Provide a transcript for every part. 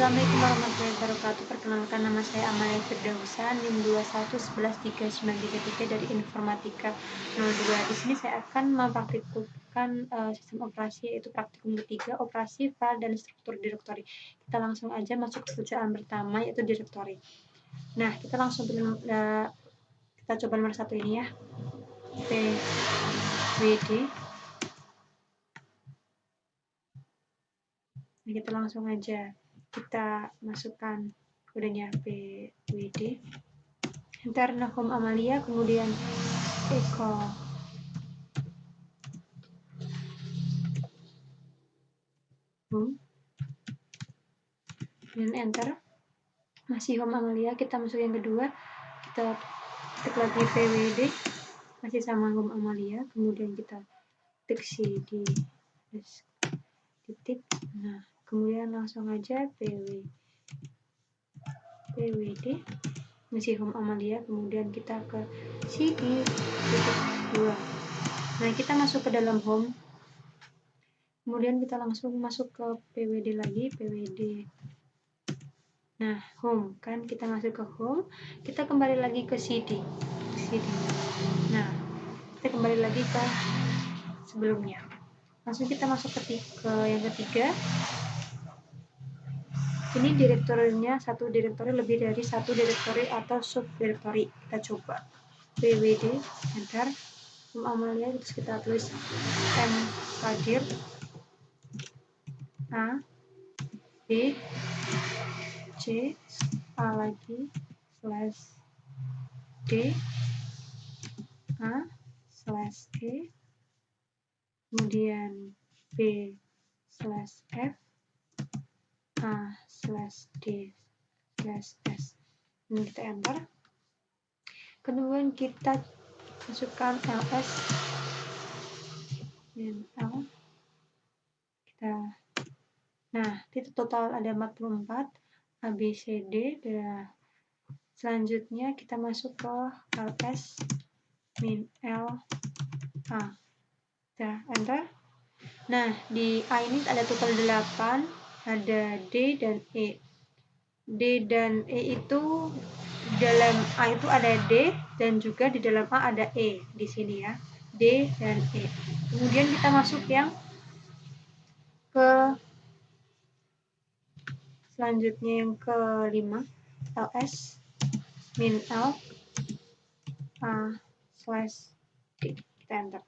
Assalamualaikum warahmatullahi wabarakatuh. Perkenalkan, nama saya Amalia Firdausa, NIM 21113933 dari Informatika 02. Di sini saya akan mempraktikkan sistem operasi, yaitu praktikum ketiga, operasi file dan struktur direktori. Kita langsung aja masuk ke bacaan pertama, yaitu direktori. Nah, kita langsung kita coba nomor 1 ini ya, pwd. Nah, kita langsung aja kita masukkan kodenya pwd, enter Nahum Amalia, kemudian echo home, dan enter. Masih Home Amalia, kita masuk yang kedua, kita ketik lagi pwd, masih sama Home Amalia, kemudian kita ketik cd titik. Nah, kemudian langsung aja pwd, masih Home Amalia, kemudian kita ke cd titik 2. Nah, kita masuk ke dalam home, kemudian kita langsung masuk ke pwd lagi, pwd. Nah, home kan, kita masuk ke home, kita kembali lagi ke cd. Nah, kita kembali lagi ke sebelumnya. Langsung kita masuk ke yang ketiga. Ini direktorinya satu direktori, lebih dari satu direktori atau subdirektori. Kita coba pwd, enter Home Amalia, terus kita tulis M Kadir, A B C, A lagi, slash D, A slash E, kemudian B slash F, A slash D slash S. Ini kita enter. Kemudian kita masukkan ls dan L. Nah, itu total ada 44 ABCD. Dan selanjutnya kita masuk ke ls min L A. Kita enter. Nah, di A ini ada total 8, ada D dan E. D dan E itu di dalam A itu ada D, dan juga di dalam A ada E di sini ya, D dan E. Kemudian kita masuk yang ke selanjutnya, yang kelima, ls min L A slash D. Kita enter.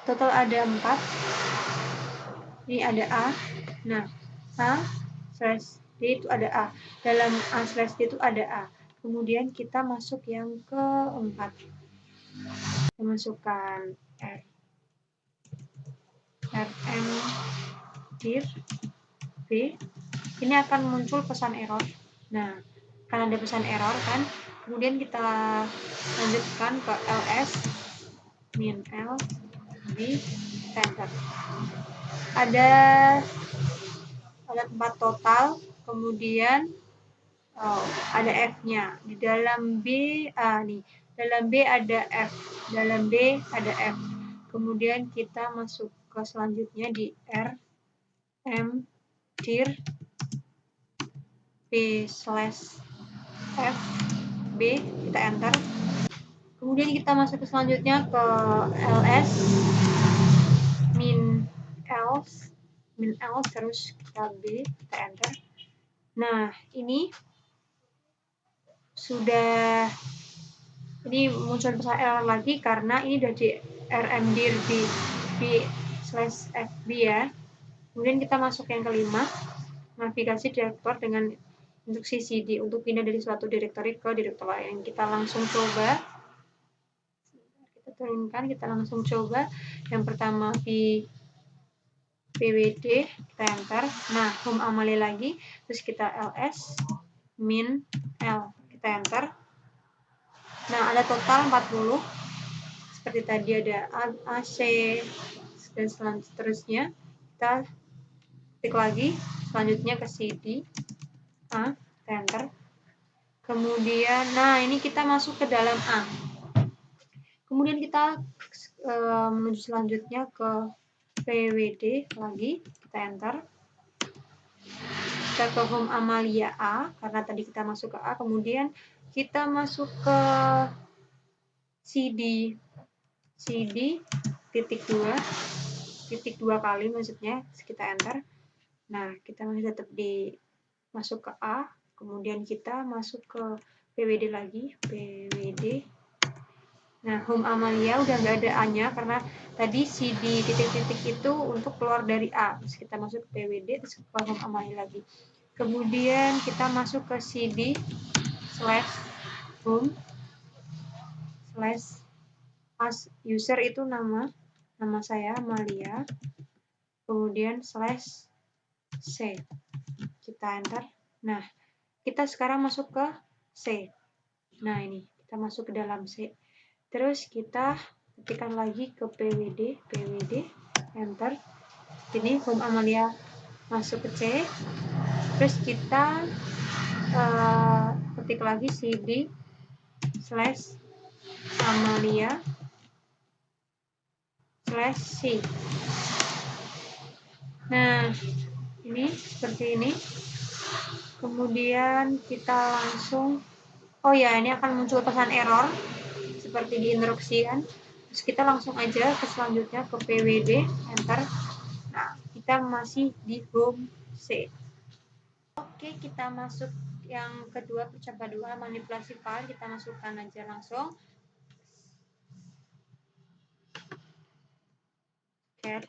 Total ada 4. Ini ada A. Nah, A slash D itu ada A. Dalam A slash D itu ada A. Kemudian kita masuk yang keempat. Kita masukkan rm dir B. Ini akan muncul pesan error. Nah, karena ada pesan error kan, kemudian kita lanjutkan ke ls min L B, enter. Ada 4 total, kemudian ada F-nya. Di dalam B, dalam B ada F, dalam B ada F. Kemudian kita masuk ke selanjutnya di R, M, dir, B slash F, B, kita enter. Kemudian kita masuk ke selanjutnya ke ls min L, terus kita B, kita enter. Nah, ini muncul pesan error lagi karena ini udah di rmdir b slash fb ya. Kemudian kita masuk yang kelima, navigasi direktor dengan instruksi cd untuk pindah dari suatu direktori ke direktori lain. Kita langsung coba, kita turunkan, kita langsung coba. Yang pertama di pwd, kita enter. Nah, Home Amalia lagi, terus kita ls min L, kita enter. Nah, ada total 40. Seperti tadi ada A, C, dan seterusnya. Kita klik lagi, selanjutnya ke cd A, kita enter. Kemudian, nah ini kita masuk ke dalam A. Kemudian kita menuju selanjutnya ke pwd lagi, kita enter. kita ke home Amalia A, karena tadi kita masuk ke A, kemudian kita masuk ke CD titik 2 kali maksudnya, kita enter. Nah, kita masih tetap masuk ke A, kemudian kita masuk ke PWD lagi, PWD. Nah, home Amalia udah nggak ada A-nya karena tadi CD titik-titik itu untuk keluar dari A. Terus kita masuk ke PWD, terus ke home Amalia lagi. Kemudian kita masuk ke CD /home as user itu nama saya Amalia, kemudian /C, kita enter. Nah, kita sekarang masuk ke C. Nah, ini kita masuk ke dalam C, terus kita ketikkan lagi ke PWD, enter. Jadi home Amalia masuk ke C, terus kita ketik lagi CD /Amalia /C. Nah, ini seperti ini. Kemudian kita langsung, oh ya, ini akan muncul pesan error seperti di instruksikan. Terus kita langsung aja ke selanjutnya ke PWD, enter. Nah, kita masih di home C. Oke, kita masuk yang kedua, coba dua manipulasi file, kita masukkan aja langsung. Cat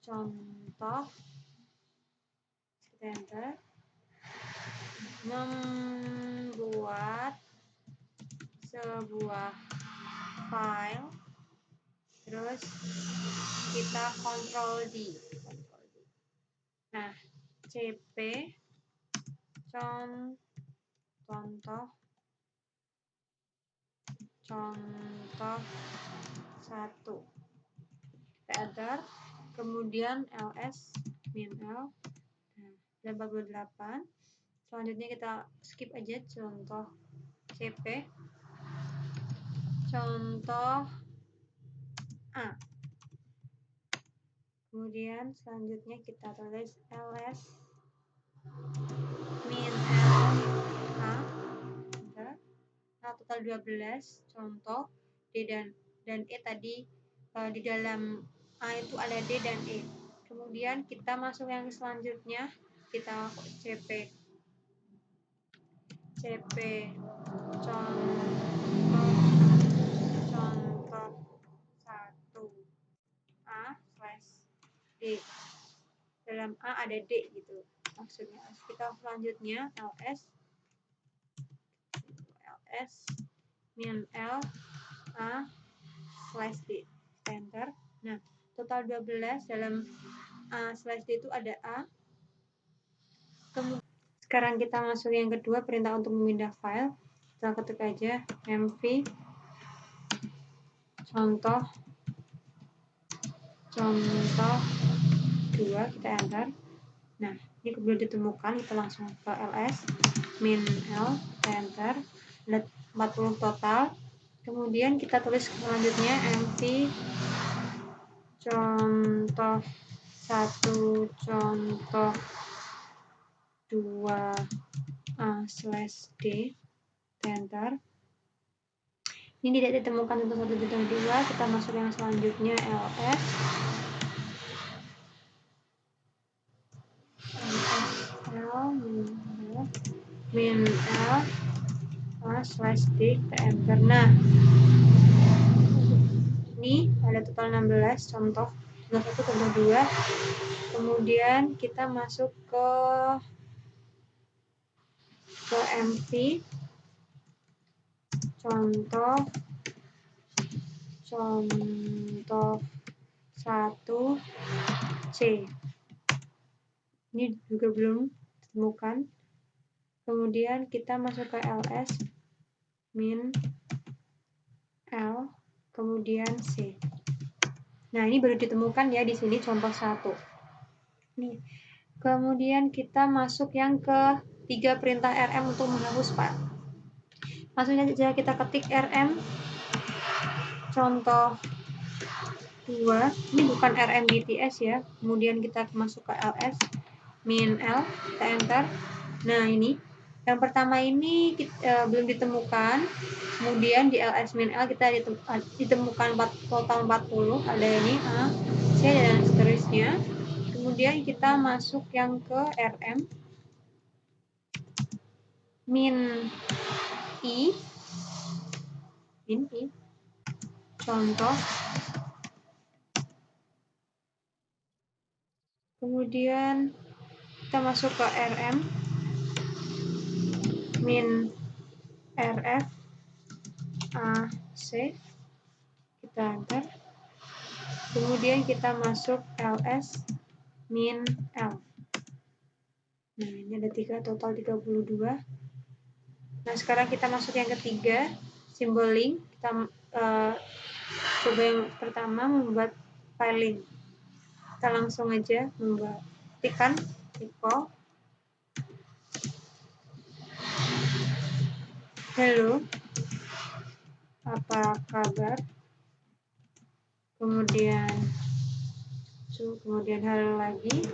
contoh, kita enter. Membuat sebuah file, terus kita Ctrl D. Nah, cp contoh 1, kita enter. Kemudian ls -l, nah, 48. Selanjutnya kita skip aja contoh cp contoh A. Kemudian selanjutnya kita tulis ls -l A. Nah, total 12 contoh D dan E tadi di dalam A itu ada D dan E. Kemudian kita masuk yang selanjutnya, kita cp contoh 1 A /D. Dalam A ada D gitu maksudnya. Kita selanjutnya ls -l A /D, enter. Nah, total 12 dalam A /D itu ada A. Kemudian sekarang kita masuk yang kedua, perintah untuk memindah file. Kita ketik aja mv contoh 2, kita enter. Nah, ini belum ditemukan, kita langsung ke ls -l, kita enter. Ada 40 total. Kemudian kita tulis selanjutnya mv contoh 1 contoh 2 A /D, enter. Ini tidak ditemukan untuk 1 dan 2, kita masuk yang selanjutnya ls -l /D, kita enter. Nah, ini ada total 16 contoh 1, contoh 2. Kemudian kita masuk ke mv contoh 1 C. Ini juga belum ditemukan. Kemudian kita masuk ke ls -l, kemudian C. Nah, ini baru ditemukan ya di sini contoh 1. Nih. Kemudian kita masuk yang ketiga, perintah rm untuk menghapus file. Langsung saja kita ketik rm contoh 2. Ini bukan rm bts ya. Kemudian kita masuk ke ls min L, kita enter. Nah ini yang pertama ini belum ditemukan, kemudian di ls min L kita ditemukan total 40, ada ini A, C, dan seterusnya. Kemudian kita masuk yang ke RM min I, contoh. Kemudian kita masuk ke RM min RF AC, kita enter. Kemudian kita masuk LS min L. Nah ini ada 3, total 32. Nah sekarang kita masuk yang ketiga, simbol link. Kita coba yang pertama, membuat file link. Kita langsung aja ketikkan equal hello, apa kabar, kemudian halo lagi,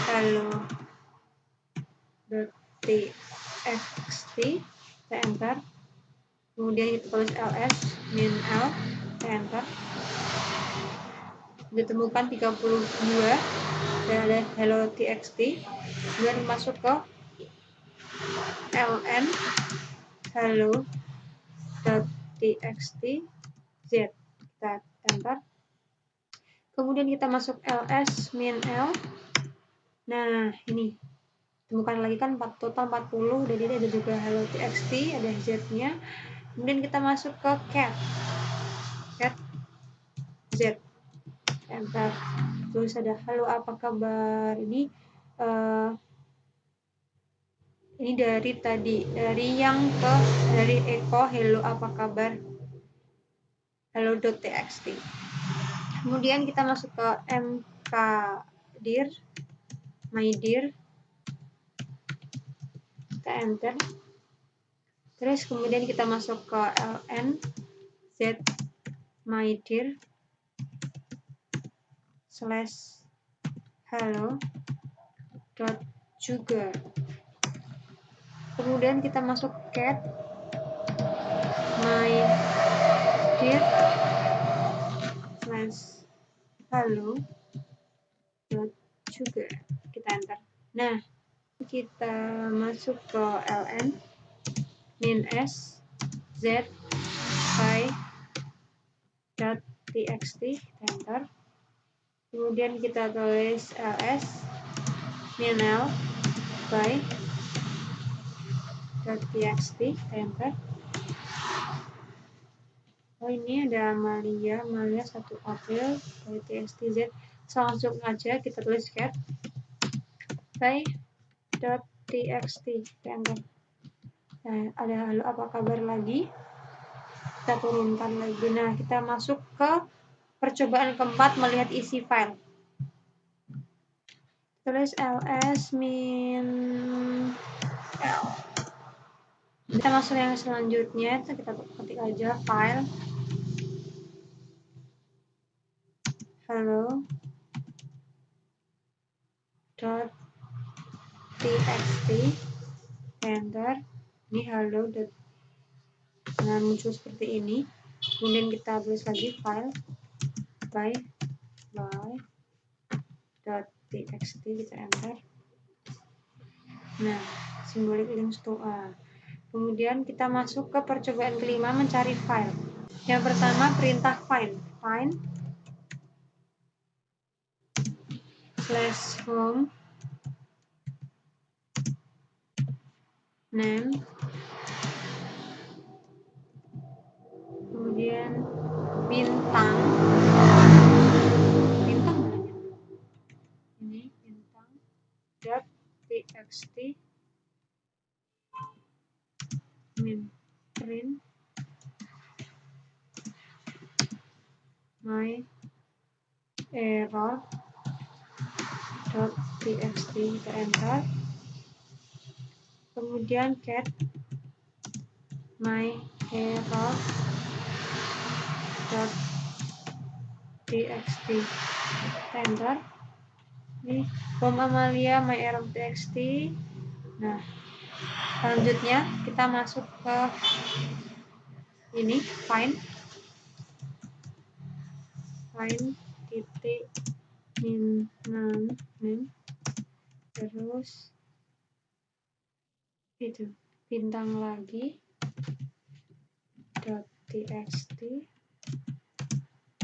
hello.txt, kita enter. Kemudian kita tulis ls min L, kita enter. Ditemukan 32 dan ada hello.txt. Kemudian masuk ke ln hello.txt z, kita enter. Kemudian kita masuk ls min L. Nah ini temukan lagi kan total 40, jadi ada juga hello.txt, ada z-nya. Kemudian kita masuk ke cat z, enter. Terus ada halo apa kabar. Ini dari echo hello apa kabar, hello.txt. Kemudian kita masuk ke mkdir, my dear, kita enter. Terus kemudian kita masuk ke ln z my dear / hello dot juga. Kemudian kita masuk cat my dear / hello dot juga, kita enter. Nah kita masuk ke ln min s z by dot txt, kita enter. Kemudian kita tulis ls min L by dot txt, kita enter. Oh ini ada Amalia 1 April by txt z. Langsung aja kita tulis cat by dot txt, kita enter. Nah ada halo apa kabar lagi, kita turunkan lagi. Nah kita masuk ke percobaan keempat, melihat isi file. Tulis ls min L. Kita masuk yang selanjutnya, kita ketik aja file hello dot txt, enter. Ini halo dengan muncul seperti ini. Kemudian kita tulis lagi file by dot txt, kita enter. Nah simbolik links to A. Kemudian kita masuk ke percobaan kelima, mencari file. Yang pertama perintah find /home name, kemudian bintang ini bintang dot txt min print my error dot txt, kita enter. Kemudian cat my error dot txt, kita enter. Ini home Amalia my txt. Nah, selanjutnya kita masuk ke ini find titik min terus itu bintang lagi .txt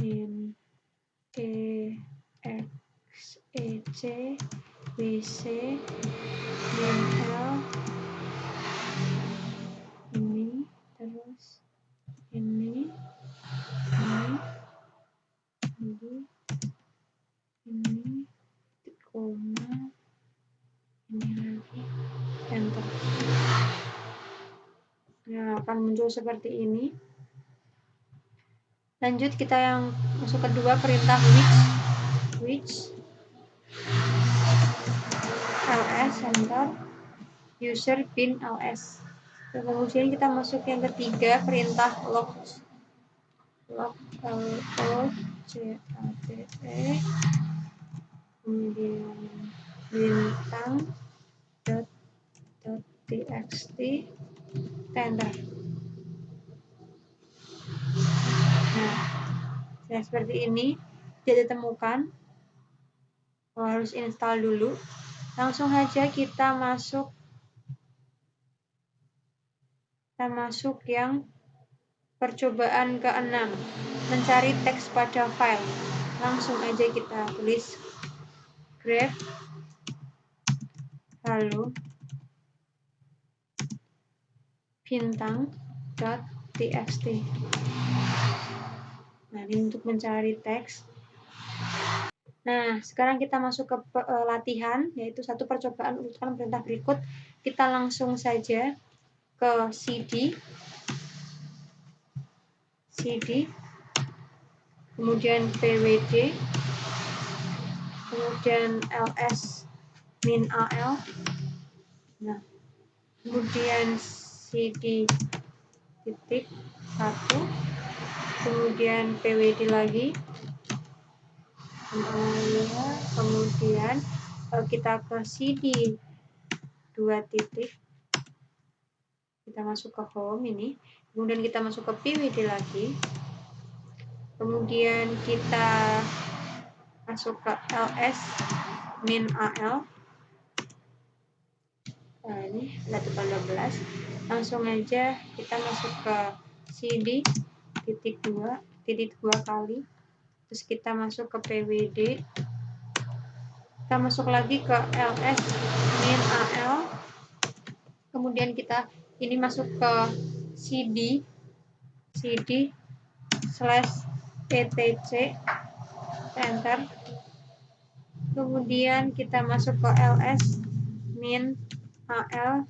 min exec wc min l ini terus ini koma ini lagi enter. Nah, akan muncul seperti ini. Lanjut kita yang masuk kedua, perintah which ls enter user bin ls. Kemudian kita masuk yang ketiga, perintah log kemudian bintang .txt enter. Nah, seperti ini tidak ditemukan. Harus install dulu. Langsung aja kita masuk yang percobaan ke-6, mencari teks pada file. Langsung aja kita tulis grep halo bintang.txt. Nah, ini untuk mencari teks. Nah, sekarang kita masuk ke latihan, yaitu satu percobaan urutan perintah berikut. Kita langsung saja ke cd, kemudian pwd, kemudian ls min al. Nah, kemudian cd titik 1, kemudian pwd lagi, kemudian kita ke cd 2 titik, kita masuk ke home ini, kemudian kita masuk ke pwd lagi, kemudian kita masuk ke ls min al. Nah, ini letupan 12. Langsung aja kita masuk ke cd titik 2 kali, terus kita masuk ke pwd, kita masuk lagi ke ls min al, kemudian kita ini masuk ke cd /etc enter, kemudian kita masuk ke ls min al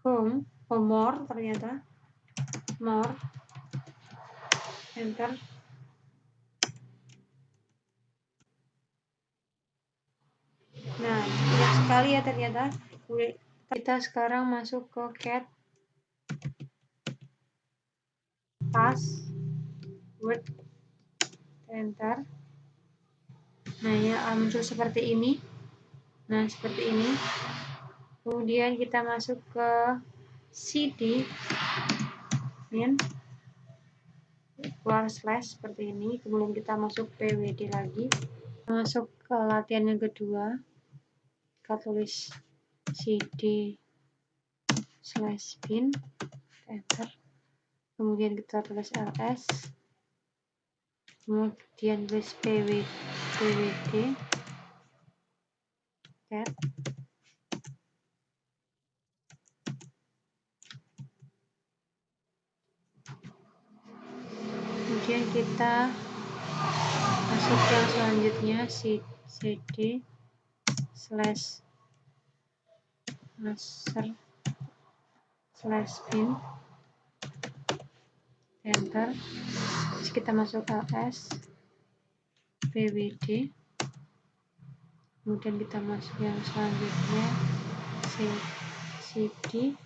home more, ternyata more enter. Nah, banyak sekali ya ternyata. Kita sekarang masuk ke cat password enter. Nah, ya muncul seperti ini. Nah, seperti ini. Kemudian kita masuk ke cd min keluar slash seperti ini. Kemudian kita masuk pwd lagi. Masuk ke latihan yang kedua. Kita tulis cd /bin enter. Kemudian kita tulis ls, kemudian tulis pwd cat, kemudian kita masuk ke selanjutnya cd /master /bin enter. Terus kita masuk ls pwd, kemudian kita masuk yang selanjutnya cd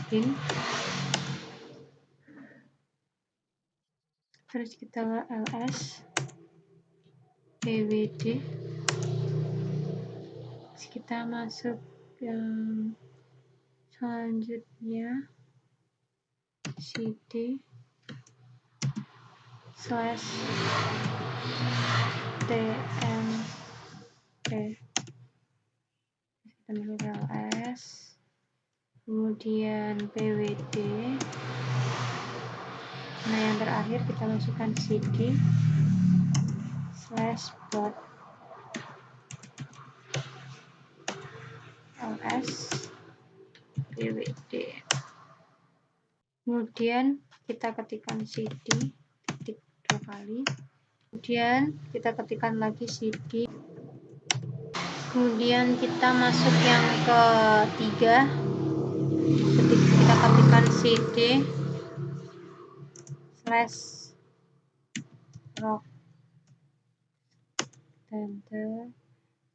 /bin, terus kita ls pwd, terus kita masuk yang selanjutnya cd slash tmp, kita masuk ls, kemudian pwd. Nah, yang terakhir kita masukkan cd slash dot ls pwd. Kemudian kita ketikkan cd, ketik 2 kali. Kemudian kita ketikkan lagi cd. Kemudian kita masuk yang ketiga. Kita ketikkan cd slash rock enter.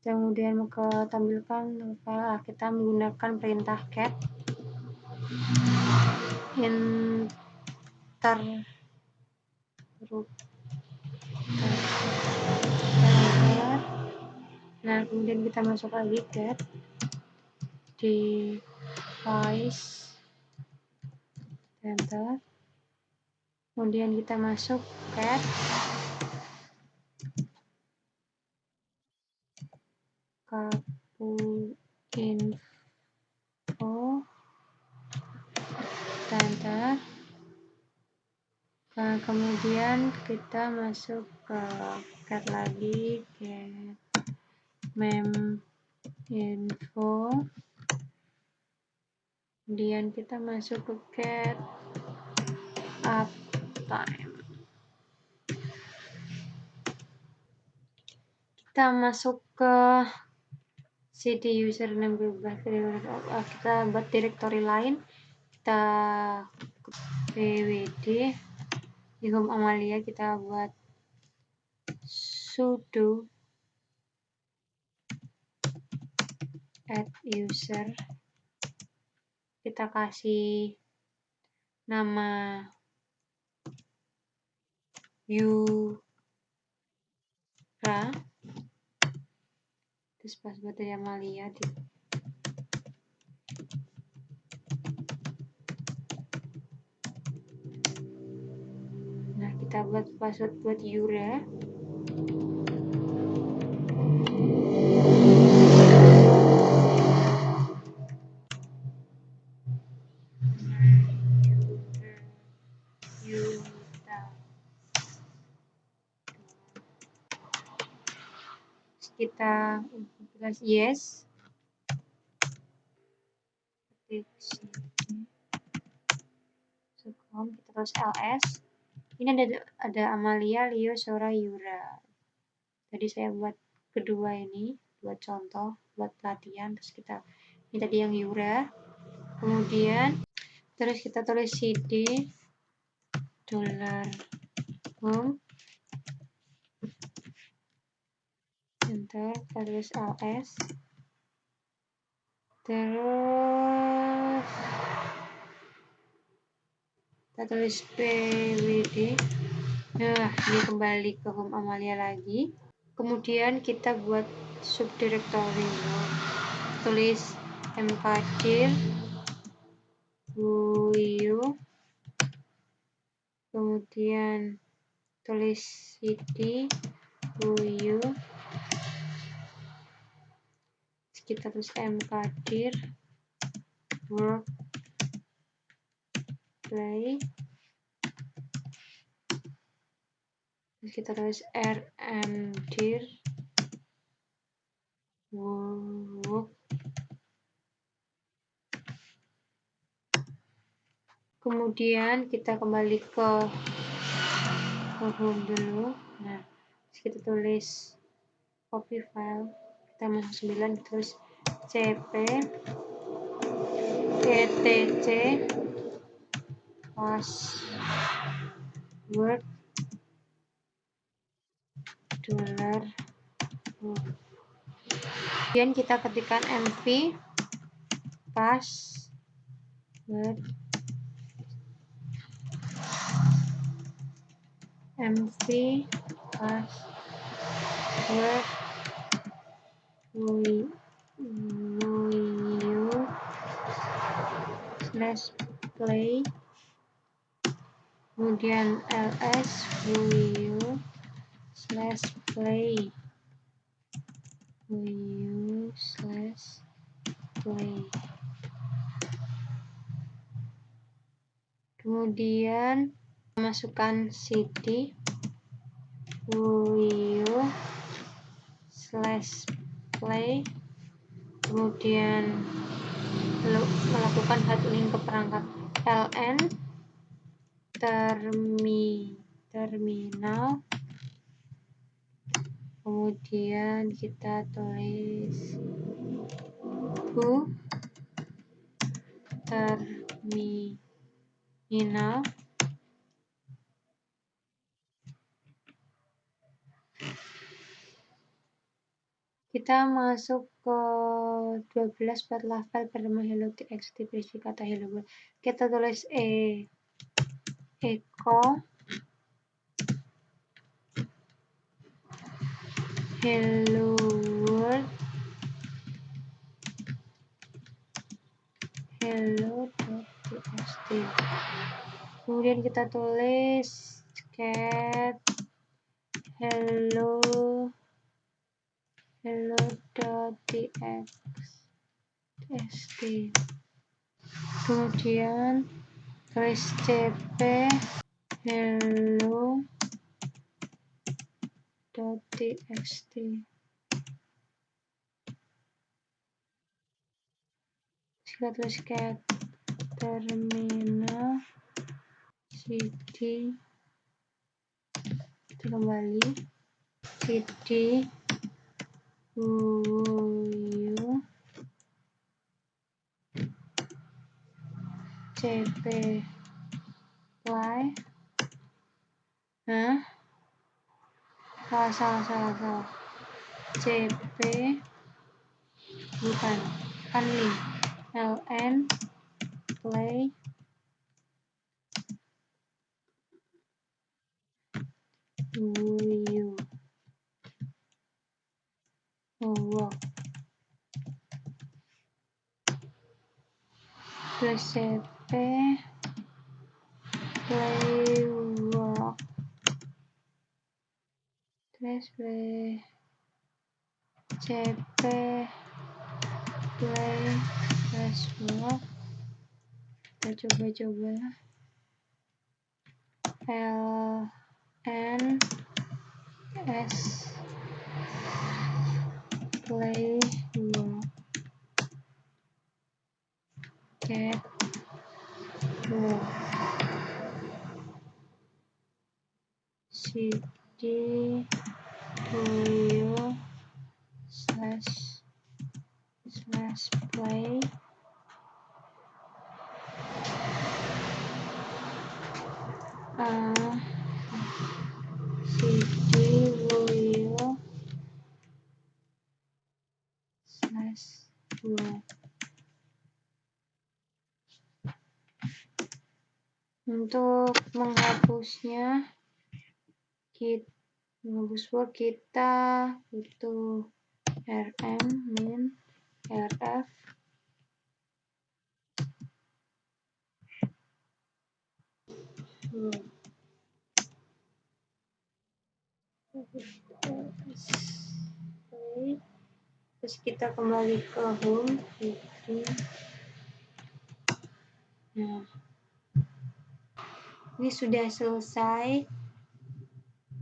Kemudian tampilkan kita menggunakan perintah cat interrupt. Nah, kemudian kita masuk lagi cat device enter. Kemudian kita masuk cat kapu info enter. Nah, kemudian kita masuk ke cat lagi, cat mem info. Kemudian kita masuk ke cat uptime. Kita masuk ke cd username bebas, kita buat directory lain, kita pwd. Di home Amalia kita buat sudo add user, kita kasih nama Yura, terus password dari Amalia. Nah, kita buat password buat Yura. Kita tulis yes, kita tulis ls. Ini ada Amalia, Leo, Sora, Yura. Tadi saya buat kedua ini, buat contoh, buat latihan. Terus kita ini tadi yang Yura. Kemudian terus kita tulis cd $home enter, kita tulis ls, terus kita tulis pwd. Nah, ini kembali ke home Amalia lagi. Kemudian kita buat subdirectory, tulis mkdir uyu, kemudian tulis cd uyu, kita tulis mkdir work play, terus kita tulis rmdir work. Kemudian kita kembali ke home dulu. Nah, kita tulis copy file, kita masuk 9, terus cp etc password $. Kemudian kita ketikkan mv password mv password /play, kemudian ls /play kemudian masukkan cd /play, kemudian melakukan hard link ke perangkat ln terminal, kemudian kita tulis terminal, kita masuk ke 12 buat level bernama hello.txt berisi kata hello world. Kita tulis echo hello world hello.txt, kemudian kita tulis cat hello.txt, kemudian tulis cp hello.txt, kita tulis cat terminal cd, kita kembali cd cp play, salah cp bukan kan link ln play plus cp play work plus play cp play plus work, kita coba ln s play work get work cd /play cd /work. Untuk menghapusnya, menghapus work kita butuh rm min rf terus kita kembali ke home. Nah, ini sudah selesai.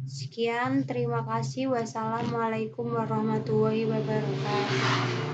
Sekian, terima kasih. Wassalamualaikum warahmatullahi wabarakatuh.